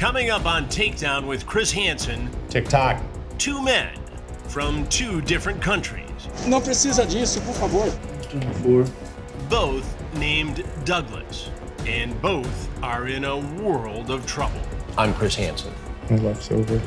Coming up on Takedown with Chris Hansen, TikTok. two men from two different countries. Não precisa disso, por favor. Both named Douglas, and both are in a world of trouble. I'm Chris Hansen. My life's over.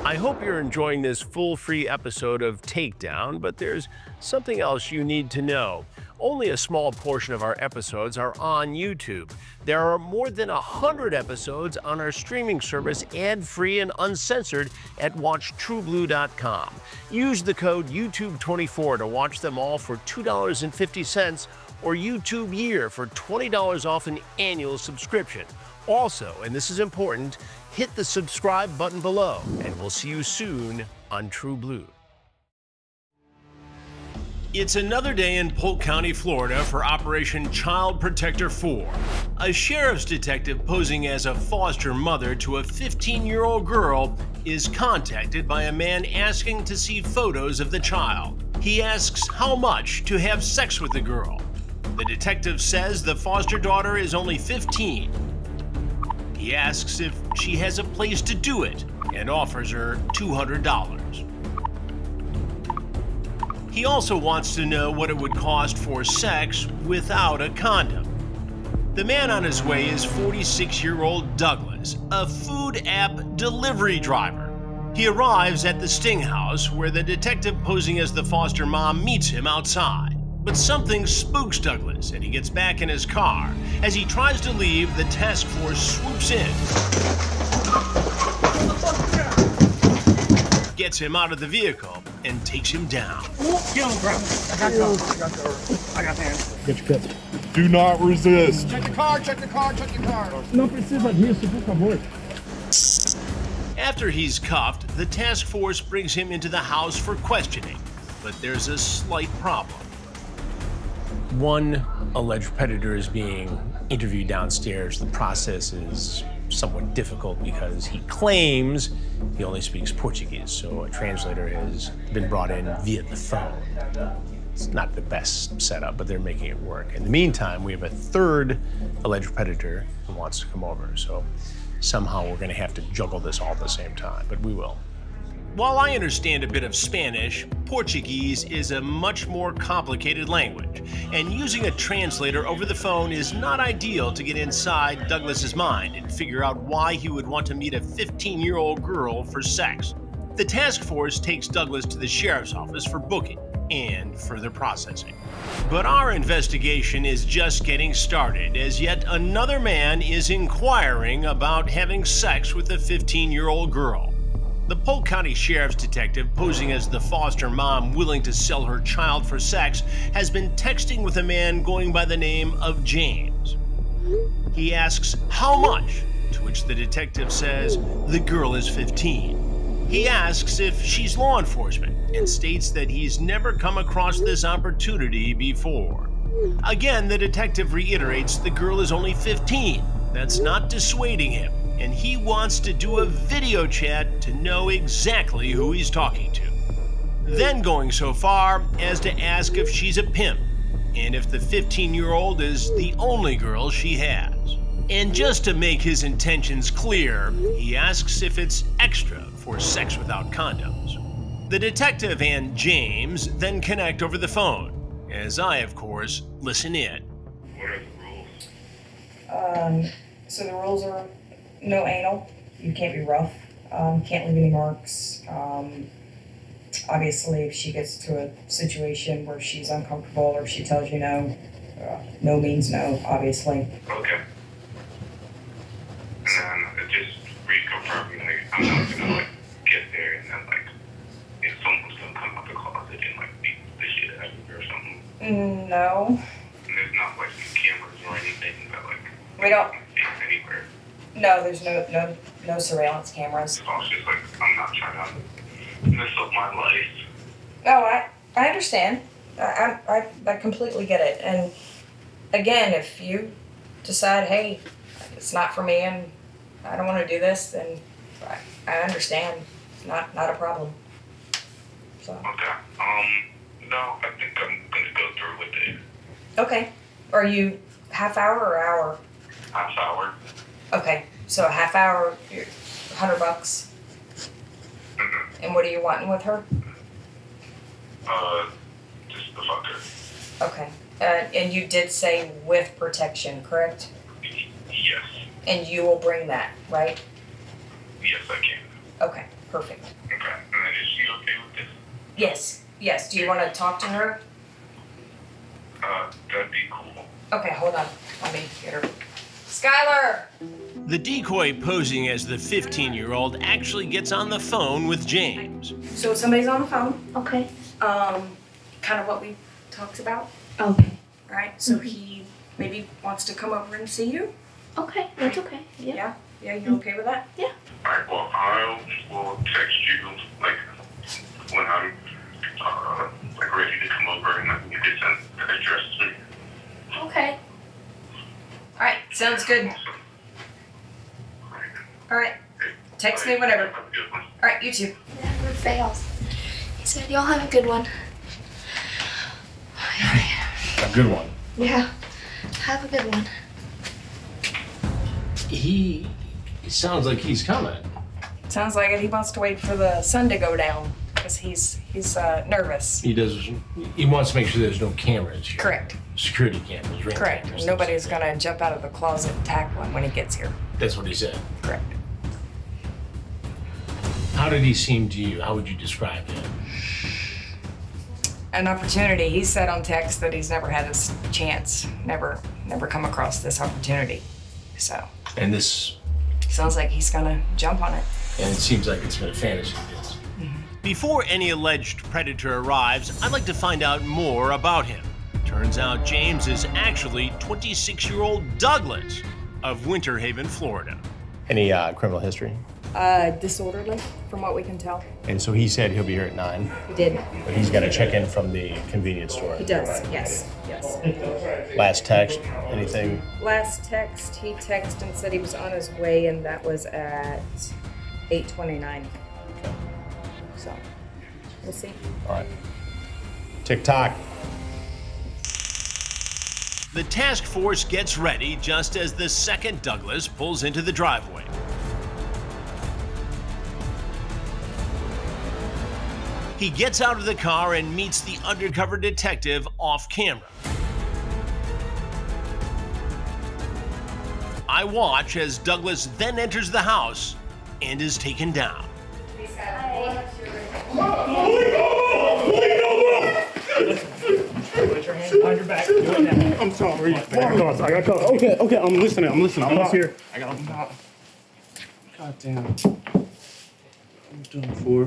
I hope you're enjoying this full free episode of Takedown, but there's something else you need to know. Only a small portion of our episodes are on YouTube. There are more than 100 episodes on our streaming service, ad-free and uncensored, at watchtrueblu.com. Use the code YouTube24 to watch them all for $2.50 or YouTube Year for $20 off an annual subscription. Also, and this is important, hit the subscribe button below, and we'll see you soon on TruBlu. It's another day in Polk County, Florida for Operation Child Protector 4. A sheriff's detective posing as a foster mother to a 15-year-old girl is contacted by a man asking to see photos of the child. He asks how much to have sex with the girl. The detective says the foster daughter is only 15. He asks if she has a place to do it and offers her $200. He also wants to know what it would cost for sex without a condom. The man on his way is 46-year-old Douglas, a food app delivery driver. He arrives at the Sting House where the detective posing as the foster mom meets him outside. But something spooks Douglas, and he gets back in his car. As he tries to leave, the task force swoops in, gets him out of the vehicle, and takes him down. Get on the ground. I got the hands. Get your pits. Do not resist. Check the car, check the car, check the car. Não precisa disso, por favor. After he's cuffed, the task force brings him into the house for questioning. But there's a slight problem. One alleged predator is being interviewed downstairs. The process is somewhat difficult because he claims he only speaks Portuguese, so a translator has been brought in via the phone. It's not the best setup, but they're making it work. In the meantime, we have a third alleged predator who wants to come over, so somehow we're going to have to juggle this all at the same time, but we will. While I understand a bit of Spanish, Portuguese is a much more complicated language, and using a translator over the phone is not ideal to get inside Douglas's mind and figure out why he would want to meet a 15-year-old girl for sex. The task force takes Douglas to the sheriff's office for booking and further processing. But our investigation is just getting started, as yet another man is inquiring about having sex with a 15-year-old girl. The Polk County Sheriff's detective, posing as the foster mom willing to sell her child for sex, has been texting with a man going by the name of James. He asks how much, to which the detective says the girl is 15. He asks if she's law enforcement and states that he's never come across this opportunity before. Again, the detective reiterates the girl is only 15. That's not dissuading him, and he wants to do a video chat to know exactly who he's talking to. Then going so far as to ask if she's a pimp, and if the 15-year-old is the only girl she has. And just to make his intentions clear, he asks if it's extra for sex without condoms. The detective and James then connect over the phone, as I, of course, listen in. What are the rules? So the rules are no anal. You can't be rough. Can't leave any marks. Obviously, if she gets to a situation where she's uncomfortable or she tells you no, no means no, obviously. Okay. And then just reconfirming, like, I'm not gonna, like, get there and then, like, if someone's gonna come out the closet and, like, beat the shit out of you or something. No. And there's not, like, cameras or anything that, like, We don't. Anywhere. No, there's no surveillance cameras. So it's just like, I'm not trying to mess up my life. No, I understand. I completely get it. And again, if you decide, hey, it's not for me and I don't want to do this, then I understand. It's not a problem. So. Okay. No, I think I'm gonna go through with it. Okay. Are you half hour or hour? Half hour. Okay. So a half hour, $100. Mm-hmm. And what are you wanting with her? Just the fucker. Okay. And you did say with protection, correct? Yes. And you will bring that, right? Yes, I can. Okay. Perfect. Okay. And then is she okay with this? Yes. Yes. Do you want to talk to her? That'd be cool. Okay. Hold on. Let me get her. Skylar! The decoy posing as the 15-year-old actually gets on the phone with James. So somebody's on the phone. Okay. Kind of what we talked about. Okay. Right? So he maybe wants to come over and see you? Okay, that's okay. Yeah. Yeah? Yeah, you okay with that? Yeah. Alright, well, I will text you, like, when I'm, like, ready to come over and you can send the address to me. Okay. Alright, sounds good. Alright. Text me whenever. Have a good one. Alright, you too. Never fails. He said, y'all have a good one. A good one. Yeah. Have a good one. He sounds like he's coming. Sounds like it. He wants to wait for the sun to go down because he's nervous. He does. He wants to make sure there's no cameras here. Correct. Security cameras. Ring Correct. cameras, Nobody's things like gonna jump out of the closet and tackle him when he gets here. that. That's what he said. Correct. How did he seem to you? How would you describe him? An opportunity. He said on text that he's never had this chance, never come across this opportunity. So And this. sounds like he's gonna jump on it. And it seems like it's been a fantasy of his. Before any alleged predator arrives, I'd like to find out more about him. Turns out James is actually 26-year-old Douglas of Winter Haven, Florida. Any criminal history? Disorderly, from what we can tell. And so he said he'll be here at 9, He did. but he's got to check in from the convenience store. He does. Yes. Yes. Last text, anything? Last text, he texted and said he was on his way, and that was at 8:29. So, we'll see. All right. TikTok. The task force gets ready just as the second Douglas pulls into the driveway. He gets out of the car and meets the undercover detective off camera. I watch as Douglas then enters the house and is taken down. Put your hand behind your back. Do it now. I'm sorry. I got caught. Okay, I'm listening. I'm almost here. I got him. God damn. I'm doing 4.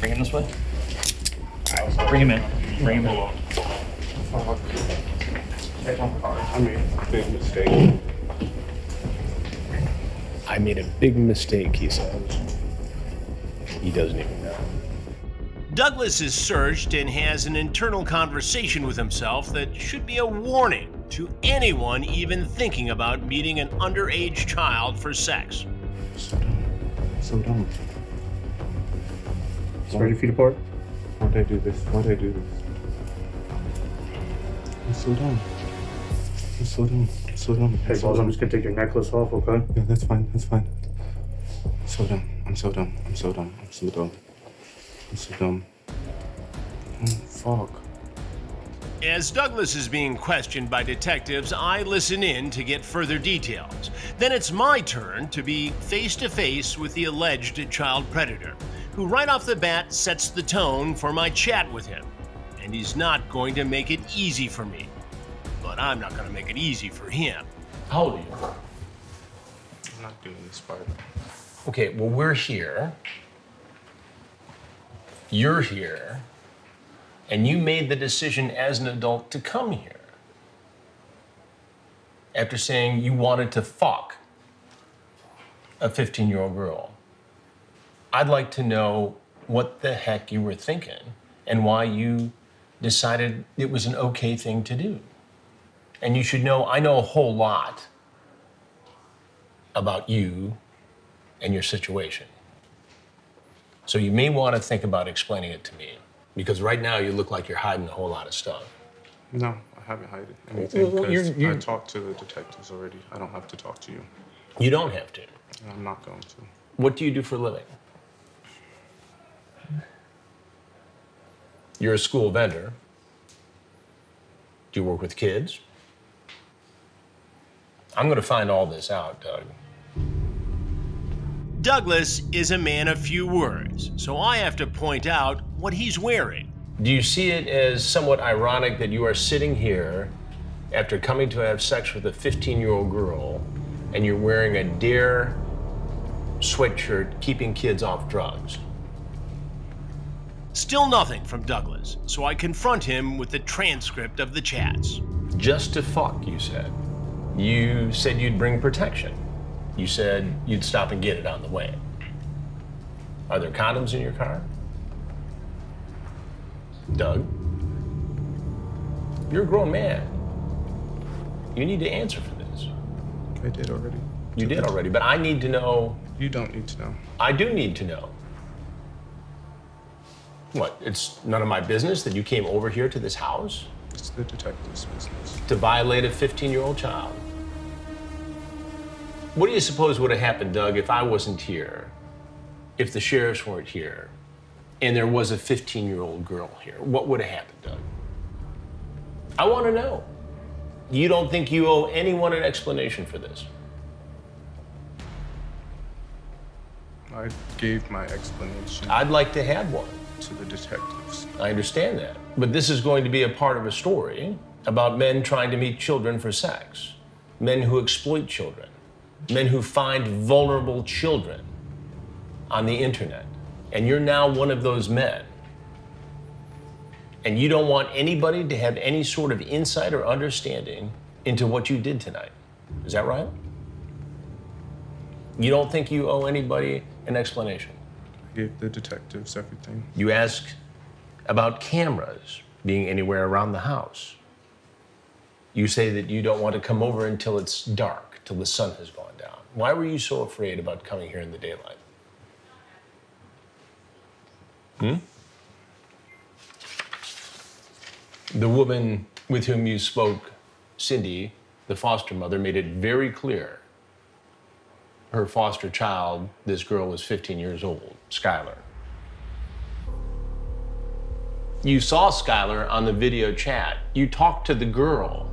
Bring him this way. Alright, bring him in. Bring him in. Fuck. I made a big mistake. I made a big mistake, he says. He doesn't even know. Douglas is searched and has an internal conversation with himself that should be a warning to anyone even thinking about meeting an underage child for sex. So dumb. Spread your feet apart. Why'd I do this? Why'd I do this? I'm so dumb. I'm so dumb. I'm so dumb. Hey, boss, I'm just gonna take your necklace off, okay? Yeah, that's fine. That's fine. I'm so dumb. I'm so dumb. I'm so dumb. I'm so dumb. I'm so dumb. Oh, fuck. As Douglas is being questioned by detectives, I listen in to get further details. Then it's my turn to be face to face with the alleged child predator, who right off the bat sets the tone for my chat with him. And he's not going to make it easy for me. But I'm not going to make it easy for him. How old are you? I'm not doing this part. Okay, well, we're here. You're here. And you made the decision as an adult to come here. After saying you wanted to fuck a 15-year-old girl. I'd like to know what the heck you were thinking and why you decided it was an okay thing to do. And you should know, I know a whole lot about you and your situation. So you may want to think about explaining it to me, because right now you look like you're hiding a whole lot of stuff. No, I haven't hidden anything, Well, because you're- I talked to the detectives already. I don't have to talk to you. You don't have to. And I'm not going to. What do you do for a living? You're a school vendor. Do you work with kids? I'm going to find all this out, Doug. Douglas is a man of few words, so I have to point out what he's wearing. Do you see it as somewhat ironic that you are sitting here after coming to have sex with a 15-year-old girl and you're wearing a Dare sweatshirt keeping kids off drugs? Still nothing from Douglas, so I confront him with the transcript of the chats. Just to fuck, you said. You said you'd bring protection. You said you'd stop and get it on the way. Are there condoms in your car? Doug, you're a grown man. You need to answer for this. I did already. You did already, but I need to know. You don't need to know. I do need to know. What, it's none of my business that you came over here to this house It's the detective's business. to violate a 15-year-old child? What do you suppose would have happened, Doug, if I wasn't here, if the sheriffs weren't here, and there was a 15-year-old girl here? What would have happened, Doug? I want to know. You don't think you owe anyone an explanation for this? I gave my explanation I'd like to have one. to the detectives. I understand that. But this is going to be a part of a story about men trying to meet children for sex, men who exploit children, men who find vulnerable children on the internet. And you're now one of those men. And you don't want anybody to have any sort of insight or understanding into what you did tonight. Is that right? You don't think you owe anybody an explanation? I gave the detectives everything. You ask about cameras being anywhere around the house. You say that you don't want to come over until it's dark, till the sun has gone down. Why were you so afraid about coming here in the daylight? The woman with whom you spoke, Cindy, the foster mother, made it very clear her foster child, this girl, was 15 years old, Skylar. You saw Skylar on the video chat. You talked to the girl.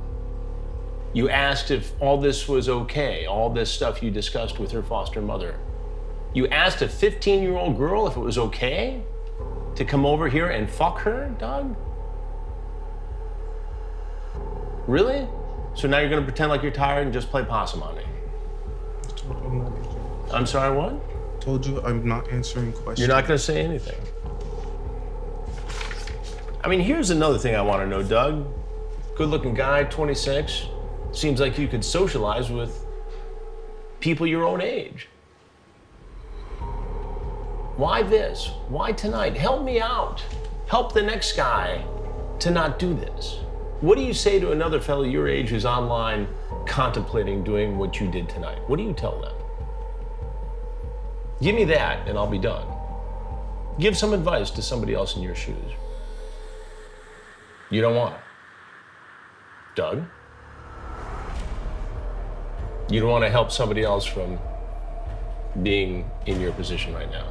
You asked if all this was okay, all this stuff you discussed with her foster mother. You asked a 15-year-old girl if it was okay to come over here and fuck her, Doug? Really? So now you're gonna pretend like you're tired and just play possum on me? I told you I'm not answering. I'm sorry, what? I told you I'm not answering questions. You're not gonna say anything. I mean, here's another thing I wanna know, Doug. Good-looking guy, 26. Seems like you could socialize with people your own age. Why this? Why tonight? Help me out. Help the next guy to not do this. What do you say to another fellow your age who's online contemplating doing what you did tonight? What do you tell them? Give me that and I'll be done. Give some advice to somebody else in your shoes. You don't want it. Doug? You don't want to help somebody else from being in your position right now.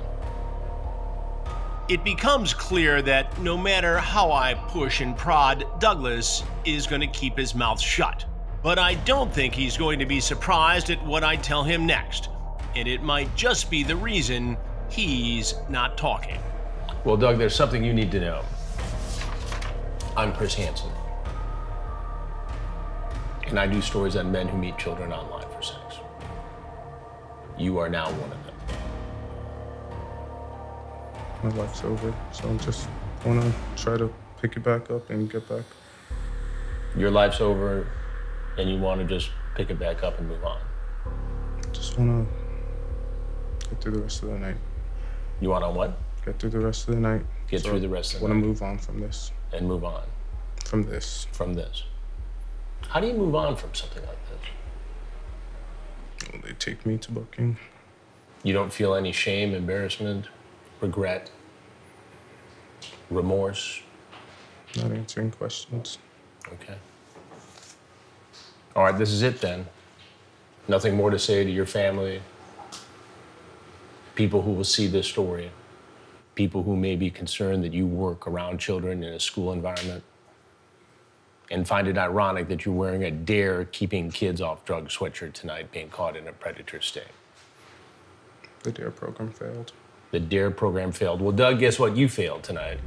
It becomes clear that no matter how I push and prod, Douglas is going to keep his mouth shut. But I don't think he's going to be surprised at what I tell him next. And it might just be the reason he's not talking. Well, Doug, there's something you need to know. I'm Chris Hansen. And I do stories on men who meet children online for sex. You are now one of them. My life's over, so I just want to try to pick it back up and get back. Your life's over, and you want to just pick it back up and move on. Just want to get through the rest of the night. You want to what? Get through the rest of the night. Get through the rest of the night. I want to move on from this. And move on. From this. From this. How do you move on from something like this? Well, they take me to booking. You don't feel any shame, embarrassment, regret, remorse? Not answering questions. Okay. All right, this is it then. Nothing more to say to your family, people who will see this story, people who may be concerned that you work around children in a school environment and find it ironic that you're wearing a Dare Keeping Kids Off Drugs sweatshirt tonight, being caught in a predator sting. The Dare program failed. The Dare program failed. Well, Doug, guess what? You failed tonight.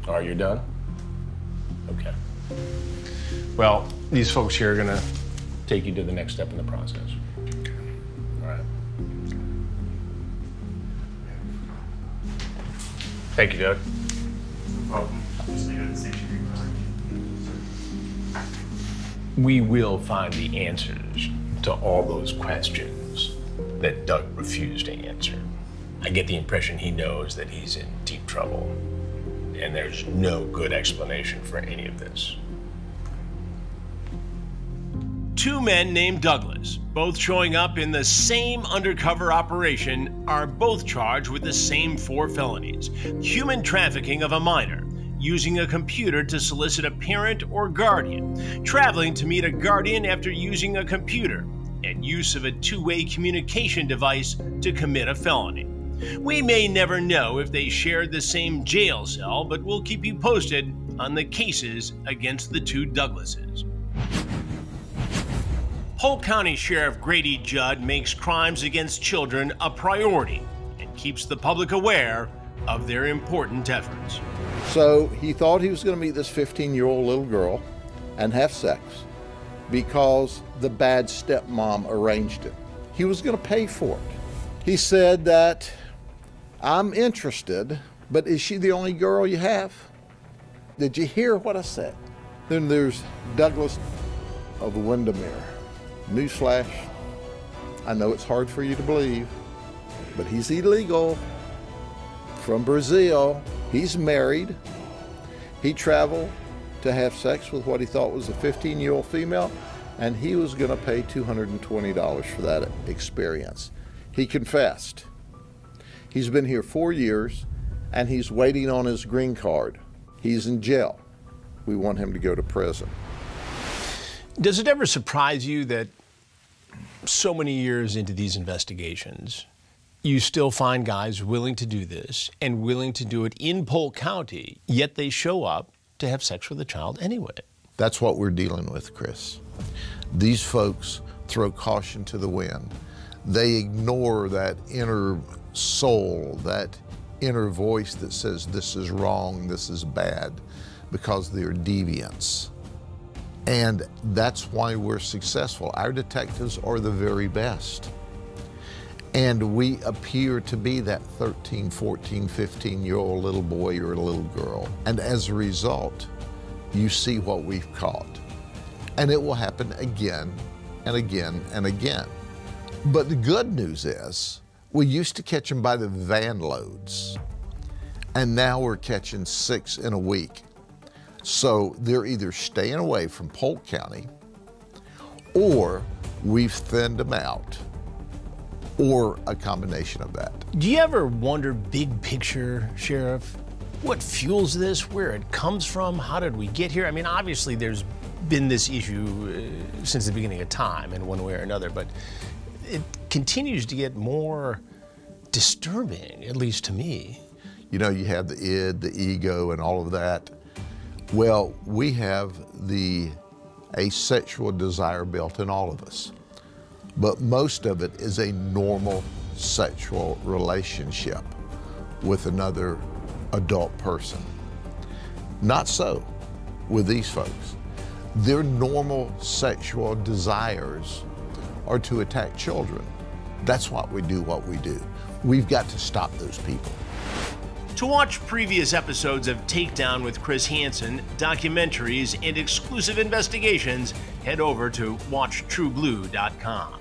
All right, you're done? Okay. Well, these folks here are gonna take you to the next step in the process. Okay. All right. Thank you, Doug. No problem. Just leave it at the station. We will find the answers to all those questions that Doug refused to answer. I get the impression he knows that he's in deep trouble, and there's no good explanation for any of this. Two men named Douglas, both showing up in the same undercover operation, are both charged with the same 4 felonies: human trafficking of a minor, using a computer to solicit a parent or guardian, traveling to meet a guardian after using a computer, and use of a two-way communication device to commit a felony. We may never know if they shared the same jail cell, but we'll keep you posted on the cases against the 2 Douglases. Polk County Sheriff Grady Judd makes crimes against children a priority and keeps the public aware of their important efforts. So he thought he was going to meet this 15-year-old little girl and have sex because the bad stepmom arranged it. He was going to pay for it. He said that, "I'm interested, but is she the only girl you have?" Did you hear what I said? Then there's Douglas of Windermere. Newsflash, I know it's hard for you to believe, but he's illegal. From Brazil, he's married. He traveled to have sex with what he thought was a 15-year-old female, and he was going to pay $220 for that experience. He confessed. He's been here 4 years, and he's waiting on his green card. He's in jail. We want him to go to prison. Does it ever surprise you that so many years into these investigations, you still find guys willing to do this and willing to do it in Polk County, yet they show up to have sex with a child anyway? That's what we're dealing with, Chris. These folks throw caution to the wind. They ignore that inner soul, that inner voice that says this is wrong, this is bad, because they're deviants. And that's why we're successful. Our detectives are the very best. And we appear to be that 13, 14, 15-year-old little boy or little girl. And as a result, you see what we've caught. And it will happen again and again and again. But the good news is, we used to catch them by the van loads, and now we're catching 6 in a week. So they're either staying away from Polk County, or we've thinned them out, or a combination of that. Do you ever wonder, big picture, Sheriff, what fuels this, where it comes from, how did we get here? I mean, obviously there's been this issue since the beginning of time in one way or another, but it continues to get more disturbing, at least to me. You know, you have the id, the ego, and all of that. Well, we have the asexual desire built in all of us, but most of it is a normal sexual relationship with another adult person. Not so with these folks. Their normal sexual desires are to attack children. That's why we do what we do. We've got to stop those people. To watch previous episodes of Takedown with Chris Hansen, documentaries, and exclusive investigations, head over to WatchTruBlu.com.